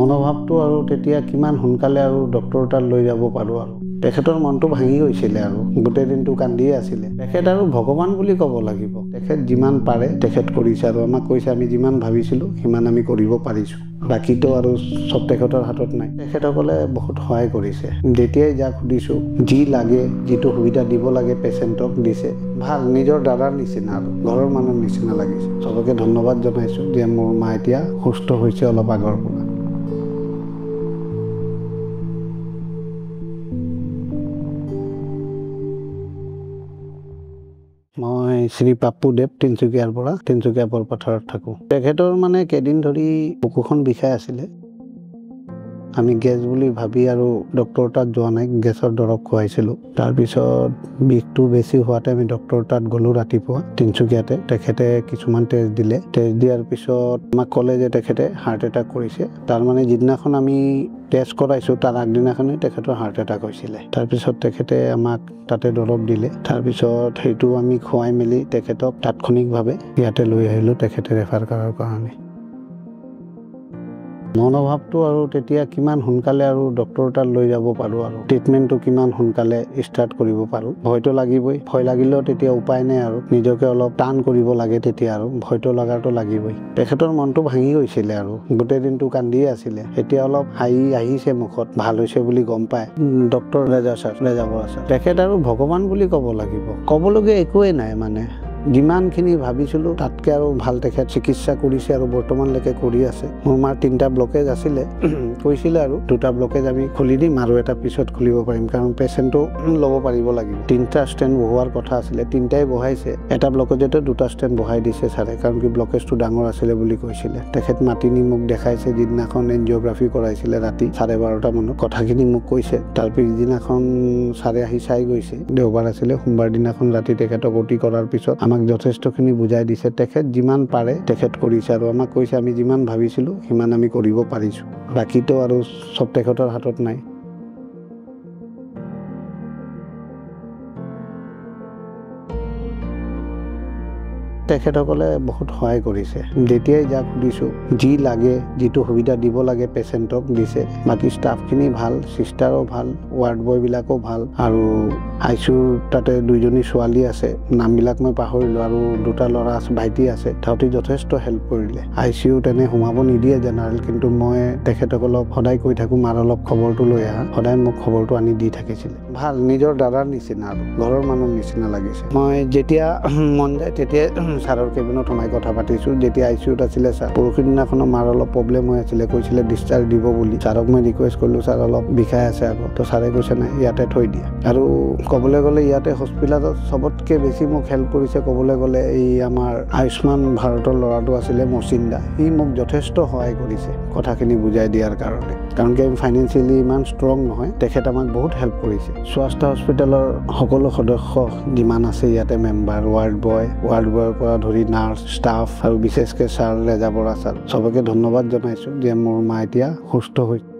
মনোভাৱটো আৰু তেতিয়া কিমান সোনকালে আৰু ডক্টৰ তাত লৈ যাব পাৰোঁ আৰু তেখেতৰ মনটো ভাঙি গৈছিলে আৰু গোটেই দিনটো কান্দিয়ে আছিলে। তেখেত আৰু ভগৱান বুলি ক'ব লাগিব। তেখেত যিমান পাৰে তেখেত কৰিছে আৰু আমাক কৈছে আমি যিমান ভাবিছিলোঁ সিমান আমি কৰিব পাৰিছোঁ। বাকীতো আৰু চব তেখেতৰ হাতত নাই। তেখেতসকলে বহুত সহায় কৰিছে। যেতিয়াই যাক সুধিছোঁ যি লাগে যিটো সুবিধা দিব লাগে পেচেণ্টক দিছে। ভাল নিজৰ দাদাৰ নিচিনা আৰু ঘৰৰ মানুহৰ নিচিনা লাগিছে। চবকে ধন্যবাদ জনাইছোঁ যে মোৰ মা এতিয়া সুস্থ হৈছে অলপ আগৰ পৰা। মই শ্ৰী পাপ্পু দেৱ তিনিচুকীয়াৰ পৰা তিনিচুকীয়া বৰপথাৰত থাকোঁ। তেখেতৰ মানে কেইদিন ধৰি বুকুখন বিষাই আছিলে। আমি গেছ বুলি ভাবি আৰু ডক্টৰ তাত যোৱা নাই, গেছৰ দৰৱ খুৱাইছিলোঁ। তাৰপিছত বিষটো বেছি হোৱাতে আমি ডক্টৰ তাত গ'লোঁ ৰাতিপুৱা তিনিচুকীয়াতে। তেখেতে কিছুমান টেষ্ট দিলে। টেষ্ট দিয়াৰ পিছত আমাক ক'লে যে তেখেতে হাৰ্ট এটাক কৰিছে। তাৰমানে যিদিনাখন আমি টেষ্ট কৰাইছোঁ তাৰ আগদিনাখনেই তেখেতৰ হাৰ্ট এটাক হৈছিলে। তাৰপিছত তেখেতে আমাক তাতে দৰৱ দিলে। তাৰপিছত সেইটো আমি খুৱাই মেলি তেখেতক তাৎক্ষণিকভাৱে ইয়াতে লৈ আহিলোঁ তেখেতে ৰেফাৰ কৰাৰ কাৰণে। মনোভাৱটো আৰু তেতিয়া কিমান সোনকালে আৰু ডক্টৰ তাত লৈ যাব পাৰোঁ আৰু ট্ৰিটমেণ্টটো কিমান সোনকালে ষ্টাৰ্ট কৰিব পাৰোঁ। ভয়টো লাগিবই। ভয় লাগিলেও তেতিয়া উপায় নাই আৰু নিজকে অলপ টান কৰিব লাগে তেতিয়া আৰু ভয়টো লগাটো লাগিবই। তেখেতৰ মনটো ভাঙি গৈছিলে আৰু গোটেই দিনটো কান্দিয়ে আছিলে। এতিয়া অলপ হাঁহি আহিছে মুখত, ভাল হৈছে বুলি গম পায়। ডক্টৰ ৰেজা বৰা ছাৰ তেখেত আৰু ভগৱান বুলি ক'ব লাগিব। ক'বলগীয়া একোৱেই নাই মানে। যিমানখিনি ভাবিছিলোঁ তাতকৈ আৰু ভাল তেখেত চিকিৎসা কৰিছে আৰু বৰ্তমানলৈকে কৰি আছে। মোৰ মাৰ 3টা ব্লকেজ আছিলে, কৈছিলে আৰু 2টা ব্লকেজ আমি খুলি দিম আৰু এটা পিছত খুলিব পাৰিম, কাৰণ পেচেণ্টটো ল'ব পাৰিব লাগিব। 3টা ষ্টেণ্ড বহোৱাৰ কথা আছিলে, 3টাই বহাইছে। এটা ব্লকেজতে 2টা ষ্টেণ্ড বহাই দিছে ছাৰে, কাৰণ কি ব্লকেজটো ডাঙৰ আছিলে বুলি কৈছিলে। তেখেত মাতি নি মোক দেখাইছে যিদিনাখন এনজিঅ'গ্ৰাফি কৰাইছিলে ৰাতি 12:30 মানত। কথাখিনি মোক কৈছে। তাৰ পিছদিনাখন ছাৰে আহি চাই গৈছে। দেওবাৰ আছিলে, সোমবাৰ দিনাখন ৰাতি তেখেতক অতি কৰাৰ পিছত আমাক যথেষ্টখিনি বুজাই দিছে। তেখেত যিমান পাৰে তেখেত কৰিছে আৰু আমাক কৈছে আমি যিমান ভাবিছিলোঁ সিমান আমি কৰিব পাৰিছোঁ। বাকীতো আৰু চব তেখেতৰ হাতত নাই। তেখেতসকলে বহুত সহায় কৰিছে। যেতিয়াই যাক সুধিছোঁ যি লাগে যিটো সুবিধা দিব লাগে পেচেণ্টক দিছে। বাকী ষ্টাফখিনি ভাল, চিষ্টাৰো ভাল, ৱাৰ্ড বয়বিলাকো ভাল আৰু ICUৰ তাতে 2জনী ছোৱালী আছে, নামবিলাক মই পাহৰিলোঁ, আৰু 2টা ল'ৰা ভাইটি আছে। তাহাঁতি যথেষ্ট হেল্প কৰিলে। ICUত এনে সোমাব নিদিয়ে জেনেৰেল, কিন্তু মই তেখেতসকলক সদায় কৈ থাকোঁ মাৰ অলপ খবৰটো লৈ আহা। সদায় মোক খবৰটো আনি দি থাকিছিলে। ভাল নিজৰ দাদাৰ নিচিনা আৰু ঘৰৰ মানুহৰ নিচিনা লাগিছে। মই যেতিয়া মন যায় তেতিয়াই ছাৰৰ কেবিনত সোমাই কথা পাতিছোঁ। যেতিয়া ICUত আছিলে ছাৰ, পৰহি দিনাখনো মাৰ অলপ প্ৰব্লেম হৈ আছিলে, কৈছিলে ডিছচাৰ্জ দিব বুলি। ছাৰক মই ৰিকুৱেষ্ট কৰিলোঁ ছাৰ অলপ বিষাই আছে আকৌ, তো ছাৰে কৈছে নাই ইয়াতে থৈ দিয়া। আৰু ক'বলৈ গ'লে ইয়াতে হস্পিটেলত চবতকৈ বেছি মোক হেল্প কৰিছে ক'বলৈ গ'লে এই আমাৰ আয়ুষ্মান ভাৰতৰ ল'ৰাটো আছিলে মচিন্দা। সি মোক যথেষ্ট সহায় কৰিছে কথাখিনি বুজাই দিয়াৰ কাৰণে, কাৰণ কি আমি ফাইনেন্সিয়েলি ইমান ষ্ট্ৰং নহয়। তেখেত আমাক বহুত হেল্প কৰিছে। স্বাস্থ্য হস্পিটেলৰ সকলো সদস্য যিমান আছে ইয়াতে মেম্বাৰ, ৱাৰ্ড বয়ৰ পৰা ধৰি নাৰ্ছ, ষ্টাফ আৰু বিশেষকৈ ছাৰ ৰেজা বৰা ছাৰ, চবকে ধন্যবাদ জনাইছোঁ যে মোৰ মা এতিয়া সুস্থ হৈছে।